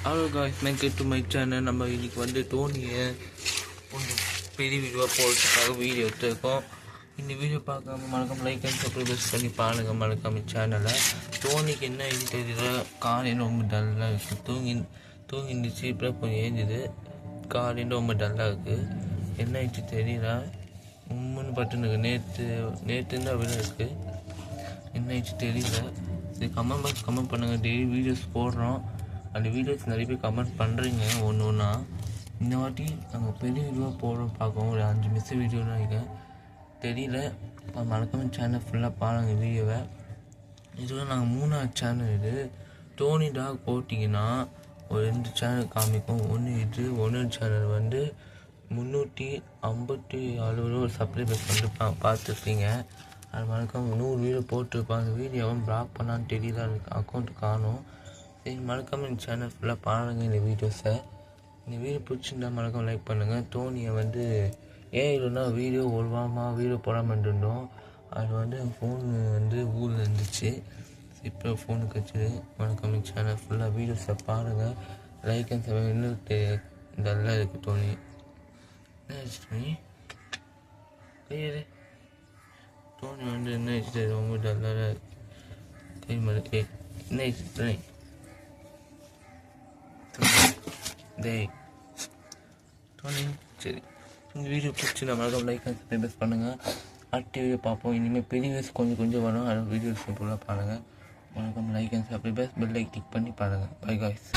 Hello guys, welcome to my channel. நம்ம இன்னைக்கு வந்து டோனியை கொஞ்சம் பெரிய வீடியோ போடுறதுக்காக வீடியோ எடுத்துருக்கோம். இந்த வீடியோ பார்க்காம மறக்காம லைக் அண்ட் சப்ஸ்கிரைப் பண்ணி பாருங்கள். மறக்காம சேனலை. டோனிக்கு என்ன இது தெரியல, காலையில் ரொம்ப டல்லாக இருக்குது. தூங்கிருந்துச்சு, இப்போ கொஞ்சம் ஏஞ்சுது. காலையில் ரொம்ப டல்லாக இருக்குது. என்ன ஆயிடுச்சு தெரியல, உண்மைன்னு பட்டுனுக்கு நேற்று தான் விட இருக்குது. என்ன ஆயிடுச்சு தெரியல. சரி, கமெண்ட் பண்ணுங்கள். டெய்லி வீடியோஸ் போடுறோம். அந்த வீடியோஸ் நிறைய பேர் கமெண்ட் பண்ணுறீங்க ஒன்று ஒன்றா. இந்த வாட்டி நாங்கள் பெரிய வீடியோ போடுறோம் பார்க்கவும். ஒரு 5 மிஸ் வீடியோன்னு நினைக்கிறேன், தெரியல. மறக்காம சேனல் ஃபுல்லாக பாருங்கள் வீடியோவை. இதில் நாங்கள் 3ஆவது சேனல். இது டோனி டாக் போட்டிங்கன்னா ஒரு 2 சேனல் காமிக்கும். ஒன்று சேனல் வந்து 357 சப்ஸ்கிரைபர்ஸ் வந்து பார்த்துருக்கீங்க. அது மறக்காம 100 வீடியோ போட்டிருப்பாங்க. அந்த வீடியோவும் பிளாக் பண்ணான்னு தெரியல, எனக்கு அக்கௌண்ட் காணும். சரி, மறக்காமல் இந்த சேனல் ஃபுல்லாக பாருங்கள் இந்த வீடியோஸை. இந்த வீடியோ பிடிச்சிருந்தா மறக்காமல் லைக் பண்ணுங்கள். டோனியை வந்து இல்லைன்னா வீடியோ ஒரு வாரமாக வீடியோ போடாமல் இருந்தோம். அது வந்து என் ஃபோன் வந்து ஊரில் இருந்துச்சு. இப்போ ஃபோனு கட்சிது. மறக்காமல் சேனல் ஃபுல்லாக வீடியோஸை பாருங்கள். Like and subscribe. இன்னும் டல்லாக இருக்குது டோனி. என்ன ஆச்சு டோனி? கையது டோனி வந்து என்ன ஆச்சு, ரொம்ப டல்லாக கை மறுக்கே. என்ன ஆச்சு டோனி? டோனி சரி, இந்த வீடியோ பிடிச்சி மறக்காம லைக் அண்ட் சப்ஸ்கிரைப் பண்ணுங்கள். அடுத்த வீடியோ பார்ப்போம். இனிமேல் பெரிய வீடியோஸ் கொஞ்சம் வரும். அது வீடியோஸ் ஃபுல்லாக பாருங்கள். மறக்காம like and subscribe bell like click பண்ணி பாருங்கள். By guys.